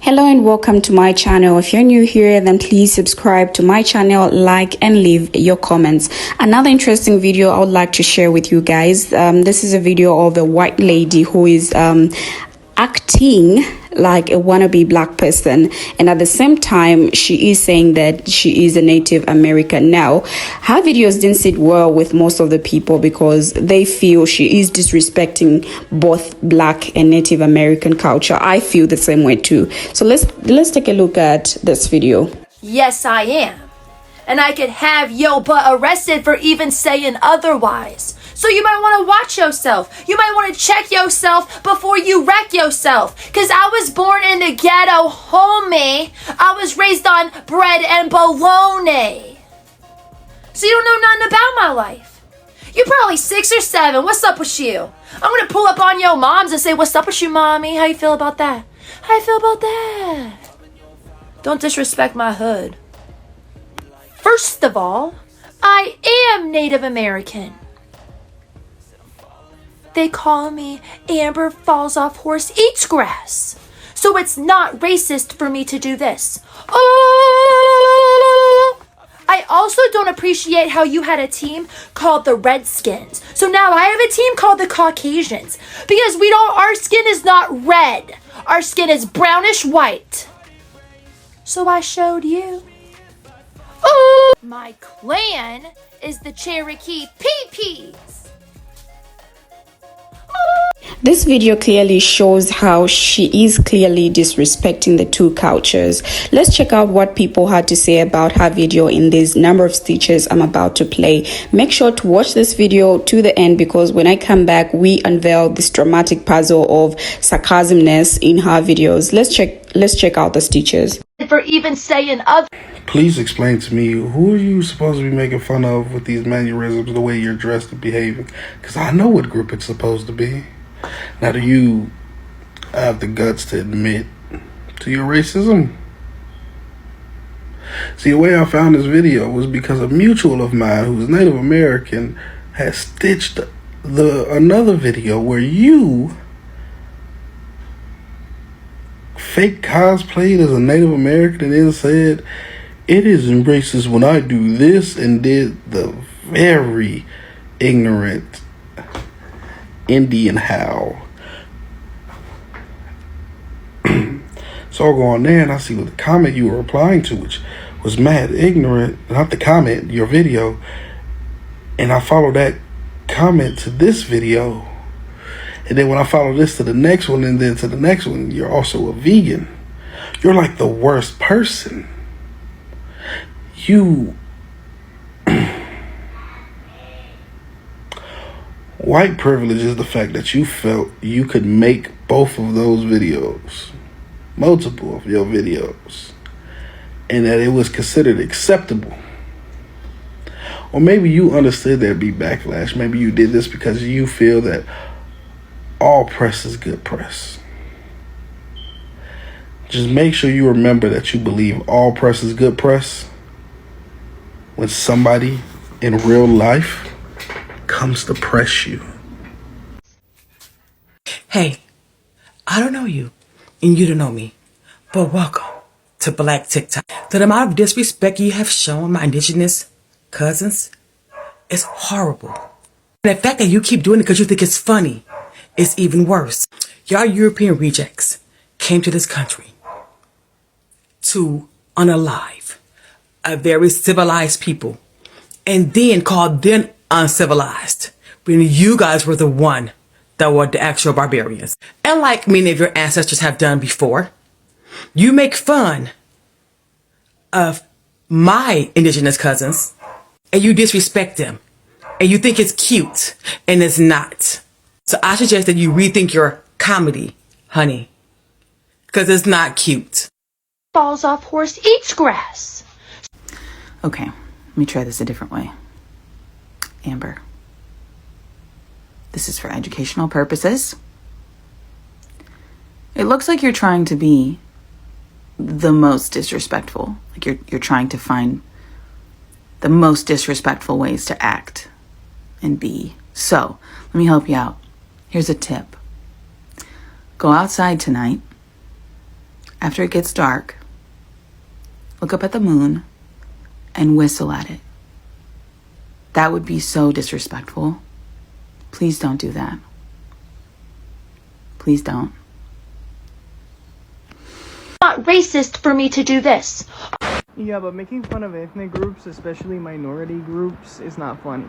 Hello and welcome to my channel. If you're new here, then please subscribe to my channel, like and leave your comments. Another interesting video I would like to share with you guys. This is a video of a white lady who is acting like a wannabe black person, and at the same time she is saying that she is a Native American. Now her videos didn't sit well with most of the people because they feel she is disrespecting both black and Native American culture. I feel the same way too. So let's take a look at this video. Yes, I am. And I could have yo butt arrested for even saying otherwise. So you might want to watch yourself. You might want to check yourself before you wreck yourself. Because I was born in the ghetto, homie. I was raised on bread and bologna. So you don't know nothing about my life. You're probably 6 or 7. What's up with you? I'm going to pull up on your moms and say, what's up with you, mommy? How you feel about that? How you feel about that? Don't disrespect my hood. First of all, I am Native American. They call me Amber falls off horse eats grass. So it's not racist for me to do this. Oh! I also don't appreciate how you had a team called the Redskins. So now I have a team called the Caucasians. Because our skin is not red. Our skin is brownish white. So I showed you. Oh! My clan is the Cherokee Peepees. This video clearly shows how she is clearly disrespecting the two cultures. Let's check out what people had to say about her video in this number of stitches I'm about to play. Make sure to watch this video to the end because when I come back, we unveil this dramatic puzzle of sarcasmness in her videos. Let's check out the stitches. For even saying other. Please explain to me, who are you supposed to be making fun of with these mannerisms, the way you're dressed and behaving? Because I know what group it's supposed to be. Now, do you have the guts to admit to your racism? See, the way I found this video was because a mutual of mine who's Native American has stitched another video where you fake cosplayed as a Native American and then said, it isn't racist when I do this, and did the very ignorant Indian howl. So I go on there and I see what the comment you were replying to, which was mad ignorant, not the comment, your video, and I follow that comment to this video, and then when I follow this to the next one and then to the next one, you're also a vegan. You're like the worst person. White privilege is the fact that you felt you could make both of those videos, multiple of your videos, and that it was considered acceptable. Or maybe you understood there'd be backlash. Maybe you did this because you feel that all press is good press. Just make sure you remember that you believe all press is good press when somebody in real life comes to press you. Hey, I don't know you, and you don't know me, but welcome to Black TikTok. The amount of disrespect you have shown my indigenous cousins is horrible. And the fact that you keep doing it because you think it's funny is even worse. Y'all European rejects came to this country to unalive a very civilized people and then called them uncivilized when you guys were the one that were the actual barbarians. And like many of your ancestors have done before, you make fun of my indigenous cousins and you disrespect them and you think it's cute and it's not. So I suggest that you rethink your comedy, honey, because it's not cute. Falls off horse eats grass. Okay, let me try this a different way. Amber, this is for educational purposes. It looks like you're trying to be the most disrespectful. Like you're trying to find the most disrespectful ways to act and be. So let me help you out. Here's a tip. Go outside tonight after it gets dark, look up at the moon and whistle at it. That would be so disrespectful. Please don't do that. Please don't. Not racist for me to do this. Yeah, but making fun of ethnic groups, especially minority groups, is not funny.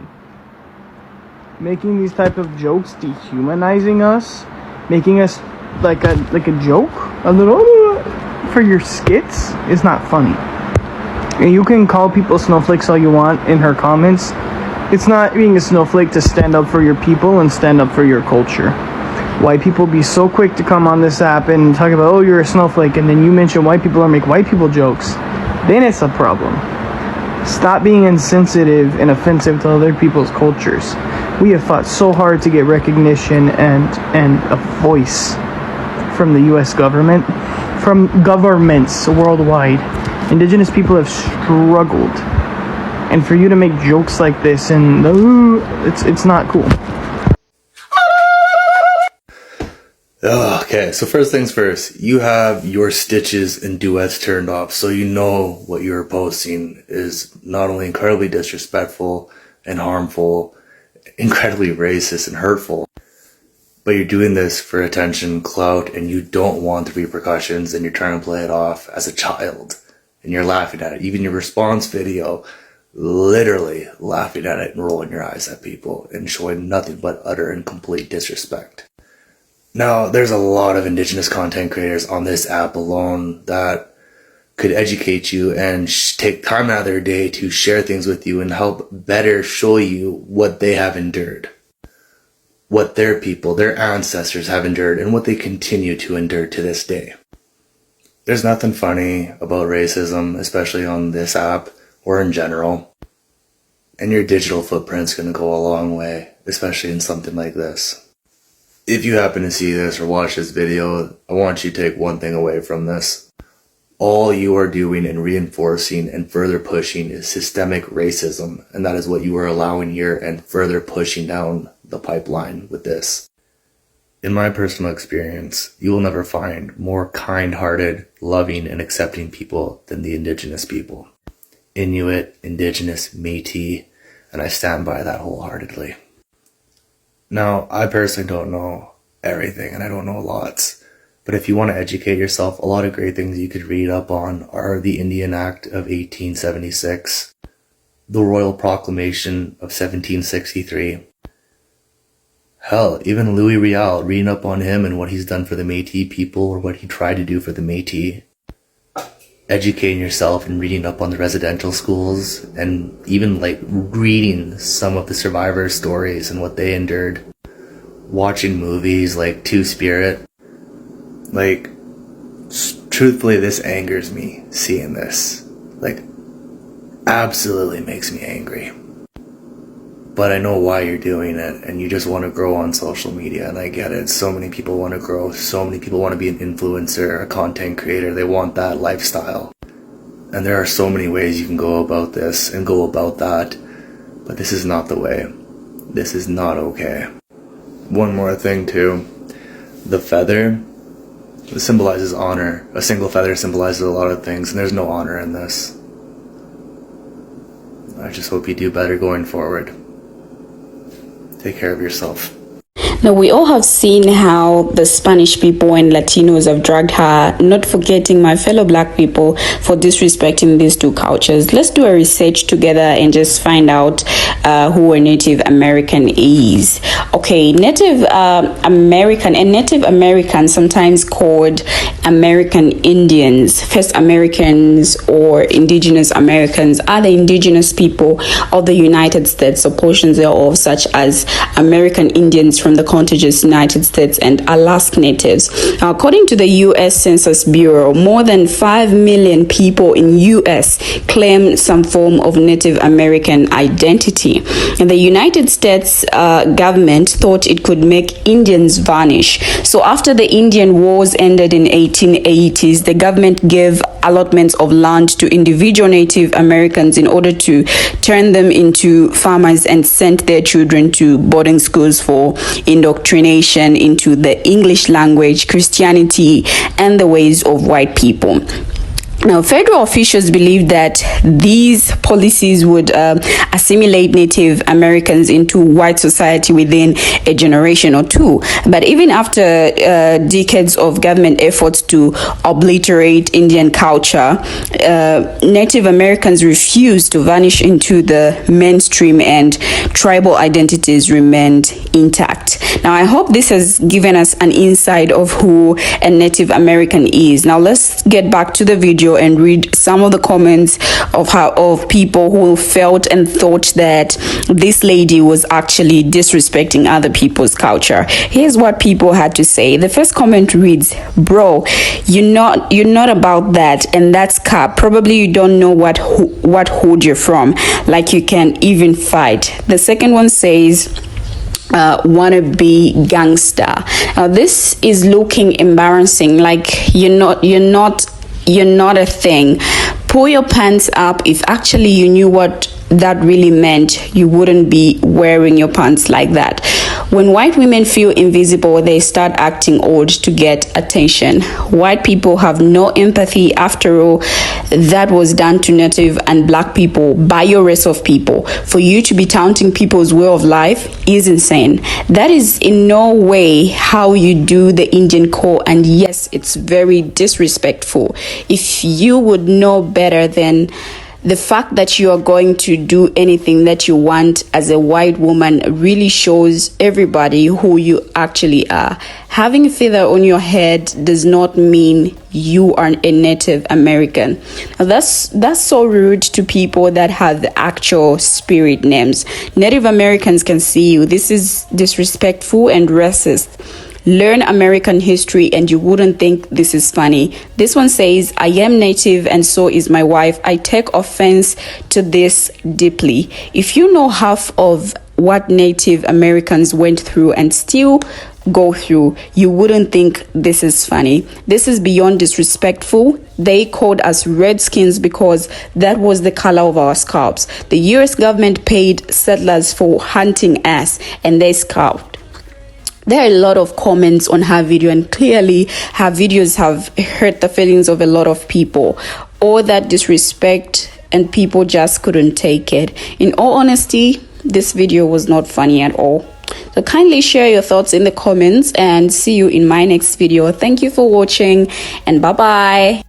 Making these type of jokes dehumanizing us, making us like a joke, a little for your skits is not funny. And you can call people snowflakes all you want in her comments. It's not being a snowflake to stand up for your people and stand up for your culture. White people be so quick to come on this app and talk about, oh, you're a snowflake, and then you mention white people or make white people jokes. Then it's a problem. Stop being insensitive and offensive to other people's cultures. We have fought so hard to get recognition and a voice from the U.S. government, from governments worldwide. Indigenous people have struggled. And for you to make jokes like this and it's not cool. Okay, so first things first, you have your stitches and duets turned off, so you know what you're posting is not only incredibly disrespectful and harmful, incredibly racist and hurtful, but you're doing this for attention, clout, and you don't want the repercussions, and you're trying to play it off as a child, and you're laughing at it. Even your response video, literally laughing at it and rolling your eyes at people and showing nothing but utter and complete disrespect. Now, there's a lot of Indigenous content creators on this app alone that could educate you and take time out of their day to share things with you and help better show you what they have endured, what their people, their ancestors have endured, and what they continue to endure to this day. There's nothing funny about racism, especially on this app or in general, and your digital footprint's going to go a long way, especially in something like this. If you happen to see this or watch this video, I want you to take one thing away from this. All you are doing and reinforcing and further pushing is systemic racism, and that is what you are allowing here and further pushing down the pipeline with this. In my personal experience, you will never find more kind-hearted, loving, and accepting people than the Indigenous people. Inuit, Indigenous, Métis, and I stand by that wholeheartedly. Now, I personally don't know everything, and I don't know lots, but if you want to educate yourself, a lot of great things you could read up on are the Indian Act of 1876, the Royal Proclamation of 1763. Hell, even Louis Riel, reading up on him and what he's done for the Métis people or what he tried to do for the Métis. Educating yourself and reading up on the residential schools and even like reading some of the survivor stories and what they endured. Watching movies like Two-Spirit. Like, truthfully, this angers me, seeing this. Like, absolutely makes me angry. But I know why you're doing it, and you just want to grow on social media, and I get it. So many people want to grow, so many people want to be an influencer, a content creator, they want that lifestyle. And there are so many ways you can go about this and go about that, but this is not the way. This is not okay. One more thing too, the feather symbolizes honor. A single feather symbolizes a lot of things, and there's no honor in this. I just hope you do better going forward. Take care of yourself. Now, we all have seen how the Spanish people and Latinos have dragged her, not forgetting my fellow black people, for disrespecting these two cultures. Let's do a research together and just find out who a Native American is. Okay, Native American and Native Americans, sometimes called American Indians, First Americans or Indigenous Americans, are the indigenous people of the United States or portions thereof, such as American Indians from the contiguous United States and Alaska Natives. According to the U.S. Census Bureau, more than 5 million people in U.S. claim some form of Native American identity. And the United States government thought it could make Indians vanish. So after the Indian Wars ended in 1880s, the government gave allotments of land to individual Native Americans in order to turn them into farmers and sent their children to boarding schools for indoctrination into the English language, Christianity, and the ways of white people. Now, federal officials believe that these policies would assimilate Native Americans into white society within a generation or two. But even after decades of government efforts to obliterate Indian culture, Native Americans refused to vanish into the mainstream and tribal identities remained intact. Now, I hope this has given us an insight of who a Native American is. Now, let's get back to the video and read some of the comments of people who felt and thought that this lady was actually disrespecting other people's culture. Here's what people had to say. The first comment reads, "Bro, you're not about that, and that's cap. Probably you don't know what hood you're from, like you can even fight." The second one says, "Wanna be gangster." Now this is looking embarrassing, like you're not a thing. Pull your pants up. If actually you knew what that really meant, you wouldn't be wearing your pants like that. When white women feel invisible, they start acting old to get attention. White people have no empathy. After all, that was done to Native and Black people by your race of people. For you to be taunting people's way of life is insane. That is in no way how you do the Indian core, and yes, it's very disrespectful. If you would know better, then the fact that you are going to do anything that you want as a white woman really shows everybody who you actually are. Having a feather on your head does not mean you are a Native American. Now that's so rude to people that have the actual spirit names. Native Americans can see you. This is disrespectful and racist. Learn American history and you wouldn't think this is funny. This one says, "I am Native and so is my wife. I take offense to this deeply." If you know half of what Native Americans went through and still go through, you wouldn't think this is funny. This is beyond disrespectful. They called us redskins because that was the color of our scalps. The US government paid settlers for hunting us and they scalped. There are a lot of comments on her video, and clearly her videos have hurt the feelings of a lot of people. All that disrespect, and people just couldn't take it. In all honesty, this video was not funny at all. So kindly share your thoughts in the comments and see you in my next video. Thank you for watching and bye bye.